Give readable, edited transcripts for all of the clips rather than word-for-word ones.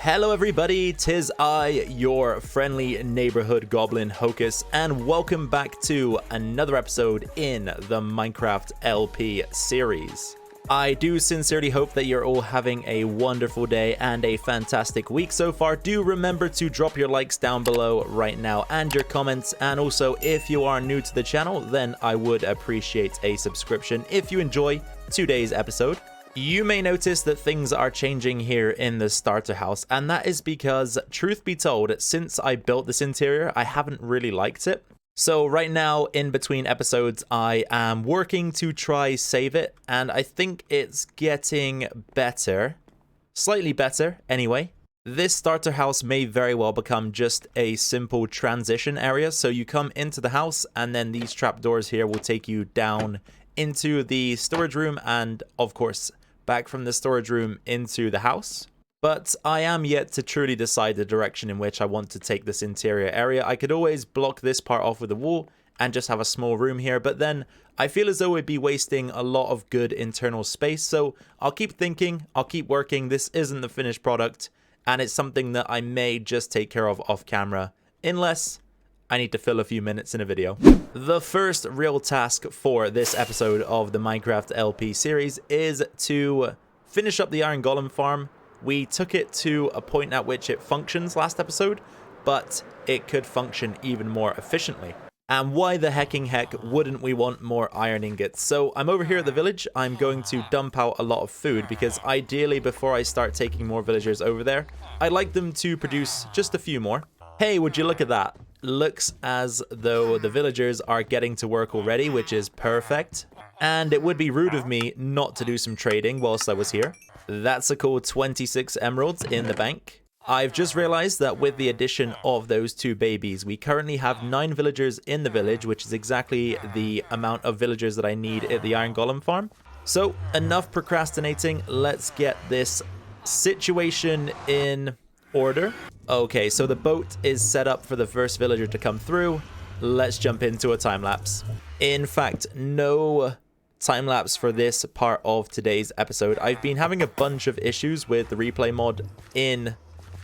Hello everybody, 'tis I, your friendly neighborhood goblin Hocus, and welcome back to another episode in the Minecraft LP series. I do sincerely hope that you're all having a wonderful day and a fantastic week so far. Do remember to drop your likes down below right now and your comments, and also if you are new to the channel, then I would appreciate a subscription if you enjoy today's episode. You may notice that things are changing here in the starter house, and that is because, truth be told, since I built this interior, I haven't really liked it. So right now, in between episodes, I am working to try save it, and I think it's getting better. Slightly better, anyway. This starter house may very well become just a simple transition area, so you come into the house, and then these trapdoors here will take you down into the storage room, and of course, back from the storage room into the house. But I am yet to truly decide the direction in which I want to take this interior area. I could always block this part off with a wall and just have a small room here, but then I feel as though it'd be wasting a lot of good internal space. So I'll keep thinking, I'll keep working. This isn't the finished product, and it's something that I may just take care of off camera, unless I need to fill a few minutes in a video. The first real task for this episode of the Minecraft LP series is to finish up the Iron Golem farm. We took it to a point at which it functions last episode, but it could function even more efficiently. And why the hecking heck wouldn't we want more iron ingots? So I'm over here at the village. I'm going to dump out a lot of food because ideally before I start taking more villagers over there, I'd like them to produce just a few more. Hey, would you look at that? Looks as though the villagers are getting to work already, which is perfect. And it would be rude of me not to do some trading whilst I was here. That's a cool 26 emeralds in the bank. I've just realized that with the addition of those two babies, we currently have 9 villagers in the village, which is exactly the amount of villagers that I need at the Iron Golem farm. So enough procrastinating. Let's get this situation in order. Okay, so the boat is set up for the first villager to come through. Let's jump into a time lapse. In fact, no time lapse for this part of today's episode. I've been having a bunch of issues with the replay mod in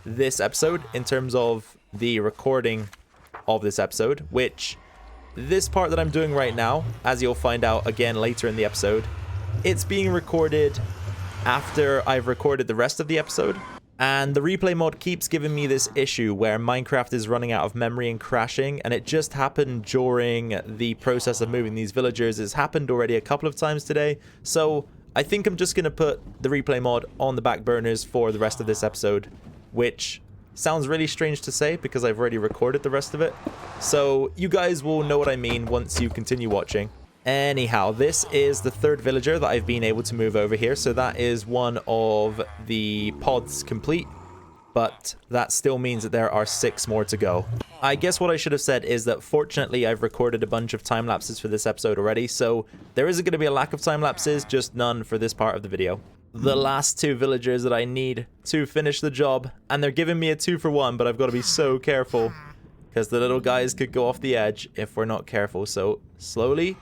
this episode in terms of the recording of this episode, which this part that I'm doing right now, as you'll find out again later in the episode, it's being recorded after I've recorded the rest of the episode. And the replay mod keeps giving me this issue where Minecraft is running out of memory and crashing, and it just happened during the process of moving these villagers. It's happened already a couple of times today, so I think I'm just going to put the replay mod on the back burners for the rest of this episode, which sounds really strange to say because I've already recorded the rest of it. So you guys will know what I mean once you continue watching. Anyhow, this is the third villager that I've been able to move over here, so that is one of the pods complete, but that still means that there are 6 more to go. I guess what I should have said is that fortunately I've recorded a bunch of time lapses for this episode already, so there isn't going to be a lack of time lapses, just none for this part of the video. The last 2 villagers that I need to finish the job, and they're giving me a 2-for-1, but I've got to be so careful because the little guys could go off the edge if we're not careful, so slowly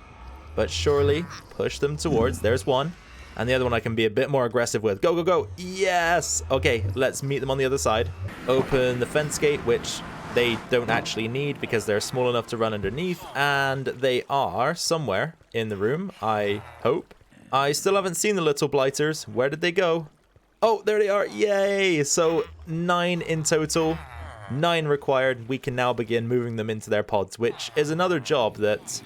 but surely push them towards. There's one, and the other one I can be a bit more aggressive with. Go, go, go. Yes. Okay, let's meet them on the other side. Open the fence gate, which they don't actually need because they're small enough to run underneath, and they are somewhere in the room, I hope. I still haven't seen the little blighters. Where did they go? Oh, there they are. Yay. So 9 in total, 9 required. We can now begin moving them into their pods, which is another job that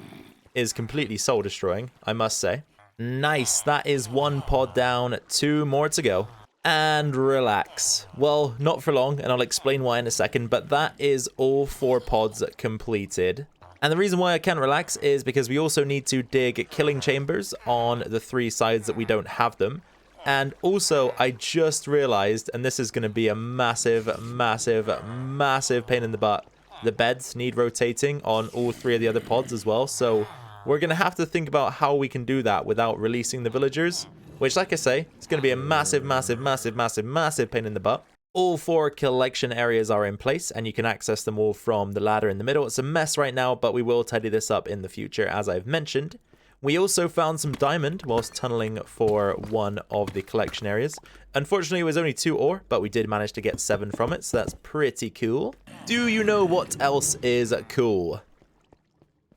is completely soul destroying, I must say. Nice, that is 1 pod down, 2 more to go. And relax. Well, not for long, and I'll explain why in a second, but that is all 4 pods completed. And the reason why I can't relax is because we also need to dig killing chambers on the 3 sides that we don't have them. And also, I just realized, and this is going to be a massive, massive, massive pain in the butt, the beds need rotating on all 3 of the other pods as well, so we're going to have to think about how we can do that without releasing the villagers, which, like I say, it's going to be a massive, massive, massive, massive, massive pain in the butt. All 4 collection areas are in place, and you can access them all from the ladder in the middle. It's a mess right now, but we will tidy this up in the future, as I've mentioned. We also found some diamond whilst tunneling for one of the collection areas. Unfortunately, it was only 2 ore, but we did manage to get 7 from it, so that's pretty cool. Do you know what else is cool?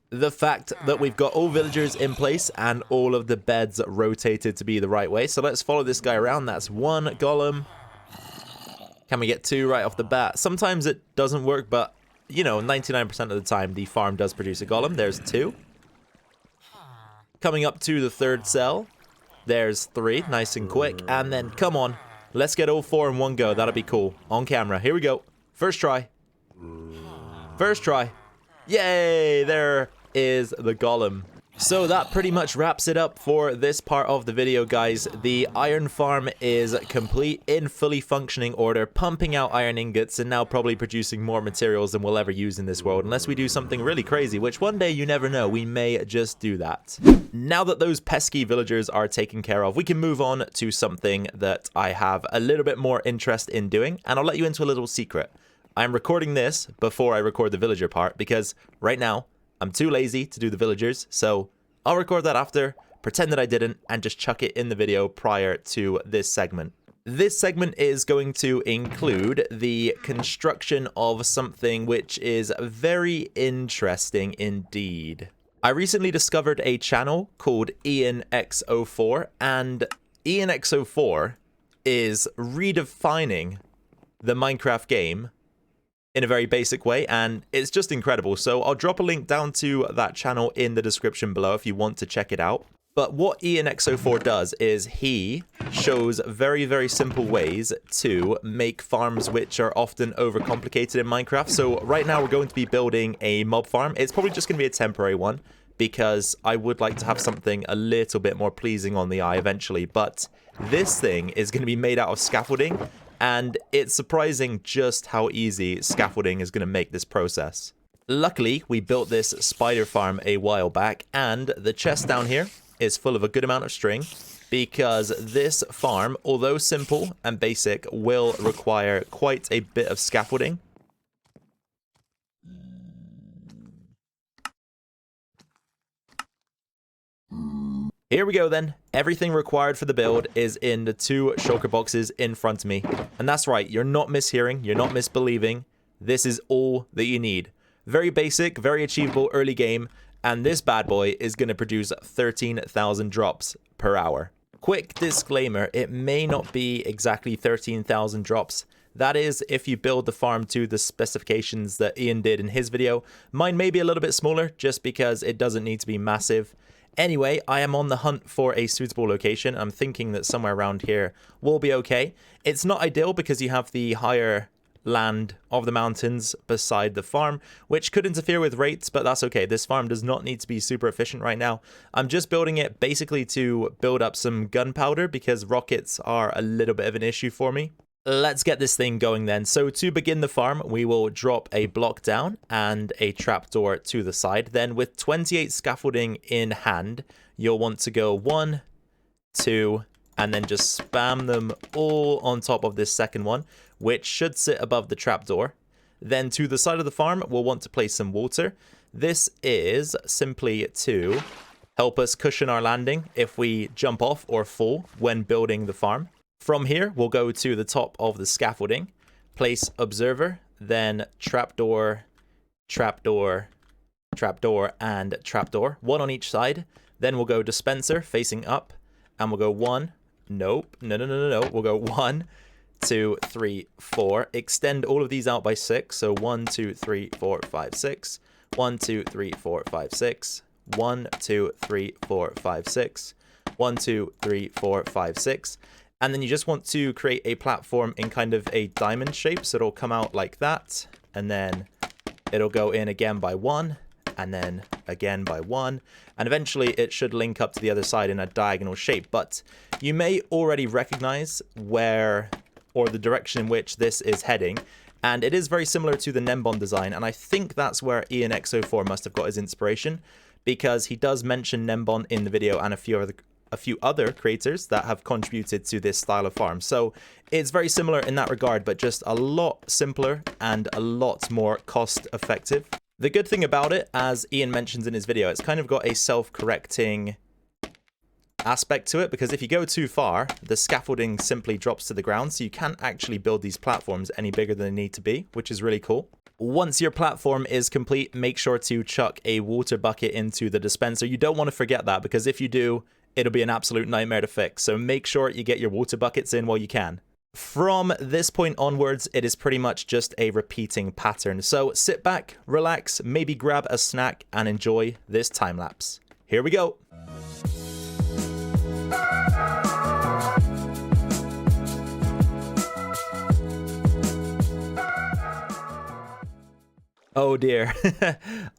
The fact that we've got all villagers in place and all of the beds rotated to be the right way. So let's follow this guy around. That's 1 golem. Can we get 2 right off the bat? Sometimes it doesn't work, but, you know, 99% of the time the farm does produce a golem. There's 2. Coming up to the 3rd cell. There's 3, nice and quick. And then, come on, let's get all 4 in one go. That'll be cool. On camera. Here we go. First try. First try. Yay! There is the golem. So that pretty much wraps it up for this part of the video, guys. The iron farm is complete, in fully functioning order, pumping out iron ingots and now probably producing more materials than we'll ever use in this world, unless we do something really crazy, which one day, you never know, we may just do that. Now that those pesky villagers are taken care of, we can move on to something that I have a little bit more interest in doing, and I'll let you into a little secret. I'm recording this before I record the villager part, because right now, I'm too lazy to do the villagers, so I'll record that after, pretend that I didn't, and just chuck it in the video prior to this segment. This segment is going to include the construction of something which is very interesting indeed. I recently discovered a channel called IANXOFOUR, and IANXOFOUR is redefining the Minecraft game in a very basic way, and it's just incredible. So I'll drop a link down to that channel in the description below if you want to check it out. But what IANXOFOUR does is he shows very, very simple ways to make farms which are often overcomplicated in Minecraft. So right now we're going to be building a mob farm. It's probably just going to be a temporary one because I would like to have something a little bit more pleasing on the eye eventually. But this thing is going to be made out of scaffolding, and it's surprising just how easy scaffolding is going to make this process. Luckily, we built this spider farm a while back, and the chest down here is full of a good amount of string, because this farm, although simple and basic, will require quite a bit of scaffolding. Here we go then. Everything required for the build is in the 2 shulker boxes in front of me. And that's right, you're not mishearing, you're not misbelieving. This is all that you need. Very basic, very achievable early game, and this bad boy is going to produce 13,000 drops per hour. Quick disclaimer, it may not be exactly 13,000 drops. That is if you build the farm to the specifications that Ian did in his video. Mine may be a little bit smaller just because it doesn't need to be massive. Anyway, I am on the hunt for a suitable location. I'm thinking that somewhere around here will be okay. It's not ideal because you have the higher land of the mountains beside the farm, which could interfere with rates, but that's okay. This farm does not need to be super efficient right now. I'm just building it basically to build up some gunpowder because rockets are a little bit of an issue for me. Let's get this thing going then. So to begin the farm, we will drop a block down and a trapdoor to the side. Then with 28 scaffolding in hand, you'll want to go 1, 2, and then just spam them all on top of this second one, which should sit above the trapdoor. Then to the side of the farm, we'll want to place some water. This is simply to help us cushion our landing if we jump off or fall when building the farm. From here, we'll go to the top of the scaffolding, place observer, then trapdoor, trapdoor, trapdoor, and trapdoor, 1 on each side. Then we'll go dispenser facing up, and we'll go 1, nope, no. We'll go 1, 2, 3, 4. Extend all of these out by 6. So 1, 2, 3, 4, 5, 6. 1, 2, 3, 4, 5, 6. 1, 2, 3, 4, 5, 6. 1, 2, 3, 4, 5, 6. And then you just want to create a platform in kind of a diamond shape. So it'll come out like that. And then it'll go in again by 1. And then again by 1. And eventually it should link up to the other side in a diagonal shape. But you may already recognize where, or the direction in which this is heading. And it is very similar to the Nembon design. And I think that's where IANXOFOUR must have got his inspiration, because he does mention Nembon in the video and a few other creators that have contributed to this style of farm. So it's very similar in that regard, but just a lot simpler and a lot more cost effective. The good thing about it, as Ian mentions in his video, it's kind of got a self-correcting aspect to it, because if you go too far, the scaffolding simply drops to the ground, so you can't actually build these platforms any bigger than they need to be, which is really cool. Once your platform is complete, make sure to chuck a water bucket into the dispenser. You don't want to forget that, because if you do, it'll be an absolute nightmare to fix. So make sure you get your water buckets in while you can. From this point onwards, it is pretty much just a repeating pattern. So sit back, relax, maybe grab a snack, and enjoy this time lapse. Here we go. Oh dear,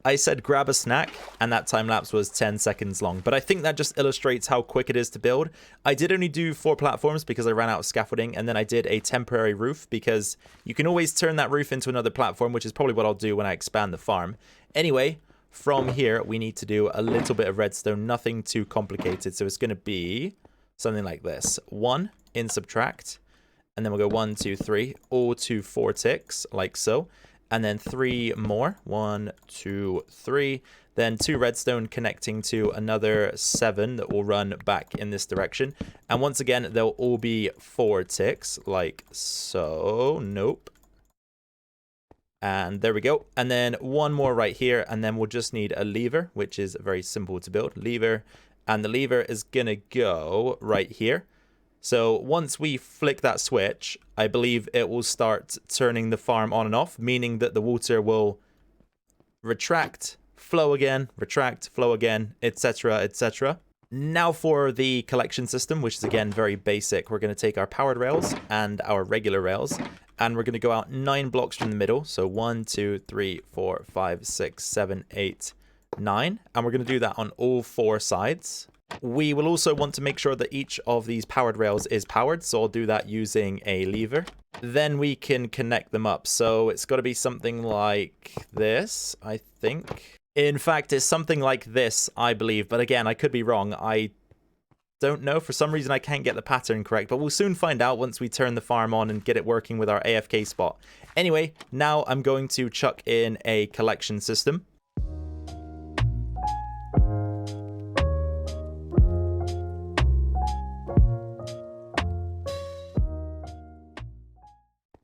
I said grab a snack, and that time lapse was 10 seconds long, but I think that just illustrates how quick it is to build. I did only do 4 platforms because I ran out of scaffolding, and then I did a temporary roof because you can always turn that roof into another platform, which is probably what I'll do when I expand the farm. Anyway, from here, we need to do a little bit of redstone, nothing too complicated, so it's going to be something like this. 1 in subtract, and then we'll go 1, 2, 3, all to 4 ticks, like so. And then 3 more. 1, 2, 3. Then 2 redstone connecting to another 7 that will run back in this direction. And once again, they'll all be 4 ticks, like so. Nope. And there we go. And then 1 more right here. And then we'll just need a lever, which is very simple to build. Lever. And the lever is going to go right here. So once we flick that switch, I believe it will start turning the farm on and off, meaning that the water will retract, flow again, retract, flow again, etc., etc. Now for the collection system, which is again very basic. We're going to take our powered rails and our regular rails, and we're going to go out 9 blocks from the middle. So 1, 2, 3, 4, 5, 6, 7, 8, 9. And we're going to do that on all 4 sides. We will also want to make sure that each of these powered rails is powered, so I'll do that using a lever. Then we can connect them up. So it's got to be something like this, I think. In fact, it's something like this, I believe. But again, I could be wrong. I don't know. For some reason, I can't get the pattern correct. But we'll soon find out once we turn the farm on and get it working with our AFK spot. Anyway, now I'm going to chuck in a collection system.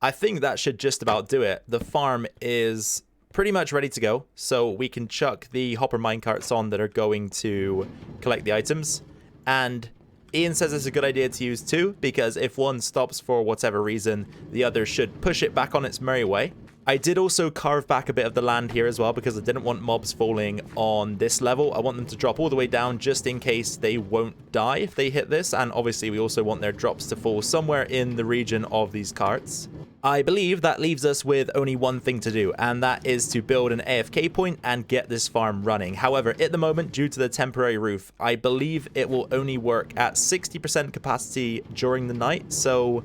I think that should just about do it. The farm is pretty much ready to go, so we can chuck the hopper minecarts on that are going to collect the items. And Ian says it's a good idea to use 2, because if one stops for whatever reason, the other should push it back on its merry way. I did also carve back a bit of the land here as well, because I didn't want mobs falling on this level. I want them to drop all the way down just in case they won't die if they hit this. And obviously we also want their drops to fall somewhere in the region of these carts. I believe that leaves us with only one thing to do, and that is to build an AFK point and get this farm running. However, at the moment, due to the temporary roof, I believe it will only work at 60% capacity during the night. So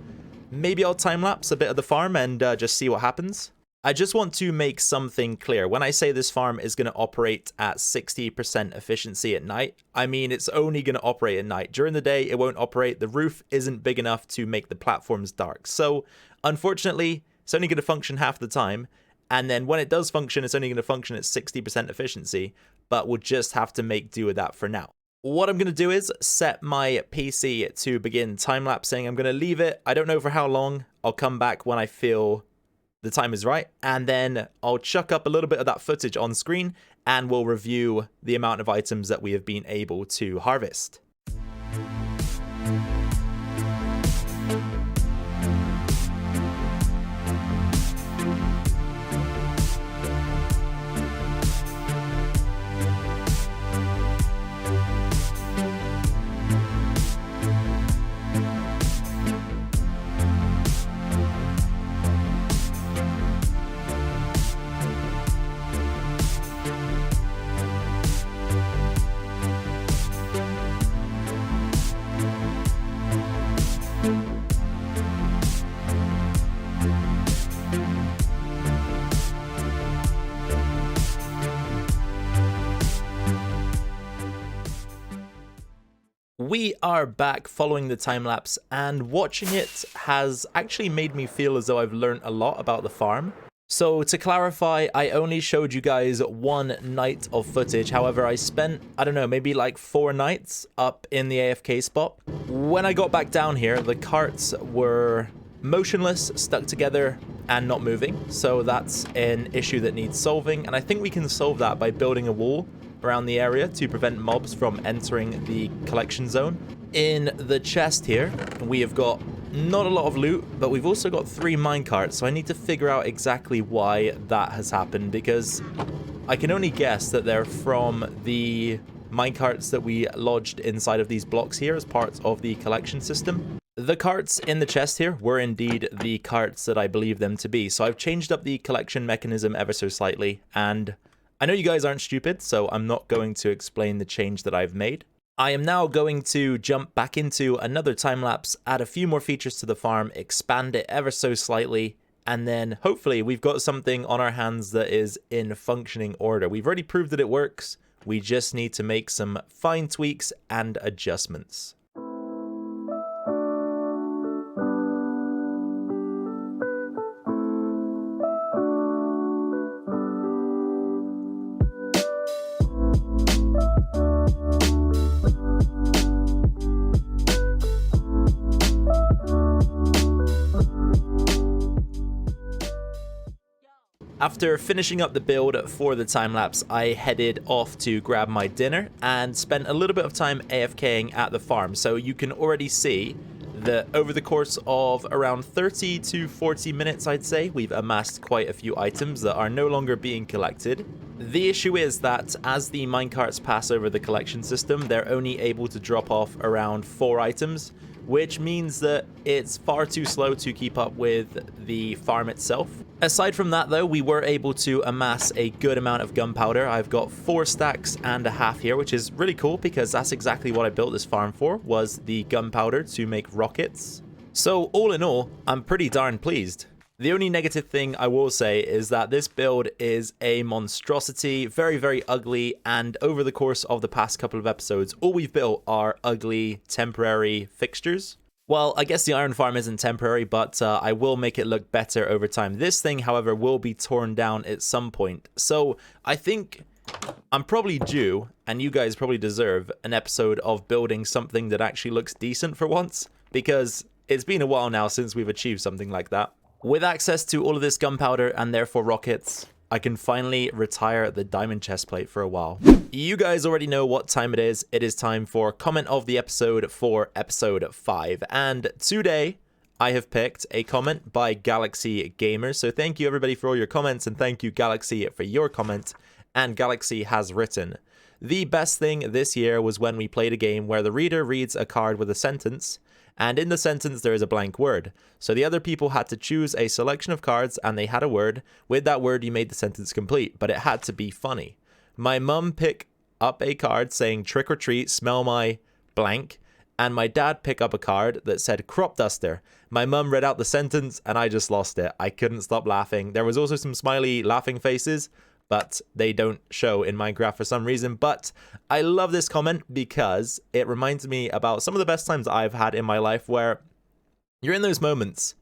maybe I'll time-lapse a bit of the farm and just see what happens. I just want to make something clear. When I say this farm is going to operate at 60% efficiency at night, I mean it's only going to operate at night. During the day, it won't operate. The roof isn't big enough to make the platforms dark. So, unfortunately, it's only going to function half the time. And then when it does function, it's only going to function at 60% efficiency. But we'll just have to make do with that for now. What I'm going to do is set my PC to begin time-lapsing. I'm going to leave it. I don't know for how long. I'll come back when I feel the time is right, and then I'll chuck up a little bit of that footage on screen and we'll review the amount of items that we have been able to harvest. We are back following the time lapse, and watching it has actually made me feel as though I've learned a lot about the farm. So to clarify, I only showed you guys one night of footage. However, I spent, I don't know, maybe like 4 nights up in the AFK spot. When I got back down here, the carts were motionless, stuck together, and not moving. So that's an issue that needs solving. And I think we can solve that by building a wall around the area to prevent mobs from entering the collection zone. In the chest here, we have got not a lot of loot, but we've also got 3 minecarts, so I need to figure out exactly why that has happened, because I can only guess that they're from the minecarts that we lodged inside of these blocks here as part of the collection system. The carts in the chest here were indeed the carts that I believe them to be, so I've changed up the collection mechanism ever so slightly, and I know you guys aren't stupid, so I'm not going to explain the change that I've made. I am now going to jump back into another time lapse, add a few more features to the farm, expand it ever so slightly, and then hopefully we've got something on our hands that is in functioning order. We've already proved that it works. We just need to make some fine tweaks and adjustments. After finishing up the build for the time-lapse, I headed off to grab my dinner and spent a little bit of time AFKing at the farm. So you can already see that over the course of around 30 to 40 minutes, I'd say, we've amassed quite a few items that are no longer being collected. The issue is that as the minecarts pass over the collection system, they're only able to drop off around 4 items, which means that it's far too slow to keep up with the farm itself. Aside from that though, we were able to amass a good amount of gunpowder. I've got 4 stacks and a half here, which is really cool because that's exactly what I built this farm for, was the gunpowder to make rockets. So all in all, I'm pretty darn pleased. The only negative thing I will say is that this build is a monstrosity, very, very ugly, and over the course of the past couple of episodes, all we've built are ugly, temporary fixtures. Well, I guess the iron farm isn't temporary, but I will make it look better over time. This thing, however, will be torn down at some point. So I think I'm probably due, and you guys probably deserve, an episode of building something that actually looks decent for once, because it's been a while now since we've achieved something like that. With access to all of this gunpowder and therefore rockets, I can finally retire the diamond chestplate for a while. You guys already know what time it is. It is time for comment of the episode for episode 5. And today, I have picked a comment by Galaxy Gamers. So thank you everybody for all your comments, and thank you Galaxy for your comment. And Galaxy has written, "The best thing this year was when we played a game where the reader reads a card with a sentence, and in the sentence there is a blank word. So the other people had to choose a selection of cards and they had a word. With that word you made the sentence complete, but it had to be funny. My mum picked up a card saying trick or treat, smell my blank, and my dad picked up a card that said crop duster. My mum read out the sentence and I just lost it. I couldn't stop laughing. There was also some smiley laughing faces, but they don't show in Minecraft for some reason. But I love this comment because it reminds me about some of the best times I've had in my life where you're in those moments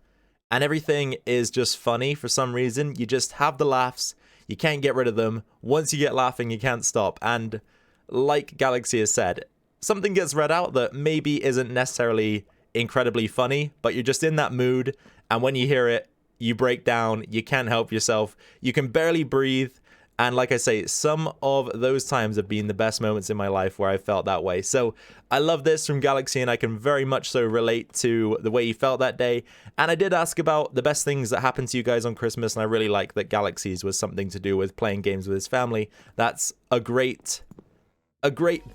and everything is just funny for some reason. You just have the laughs. You can't get rid of them. Once you get laughing, you can't stop. And like Galaxy has said, something gets read out that maybe isn't necessarily incredibly funny, but you're just in that mood. And when you hear it, you break down. You can't help yourself. You can barely breathe. And like I say, some of those times have been the best moments in my life where I felt that way. So I love this from Galaxy, and I can very much so relate to the way he felt that day. And I did ask about the best things that happened to you guys on Christmas, and I really like that Galaxy's was something to do with playing games with his family. That's a great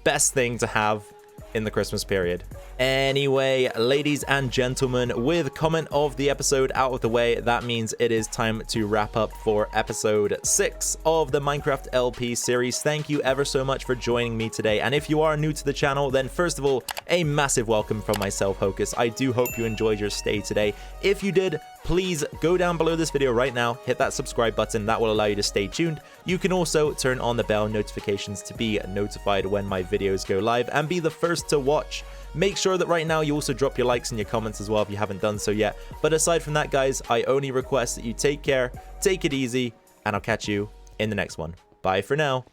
best thing to have in the Christmas period. Anyway, ladies and gentlemen, with comment of the episode out of the way, that means it is time to wrap up for episode 6 of the Minecraft LP series. Thank you ever so much for joining me today. And if you are new to the channel, then first of all, a massive welcome from myself, Hocus. I do hope you enjoyed your stay today. If you did, please go down below this video right now, hit that subscribe button. That will allow you to stay tuned. You can also turn on the bell notifications to be notified when my videos go live and be the first to watch. Make sure that right now you also drop your likes and your comments as well if you haven't done so yet. But aside from that, guys, I only request that you take care, take it easy, and I'll catch you in the next one. Bye for now.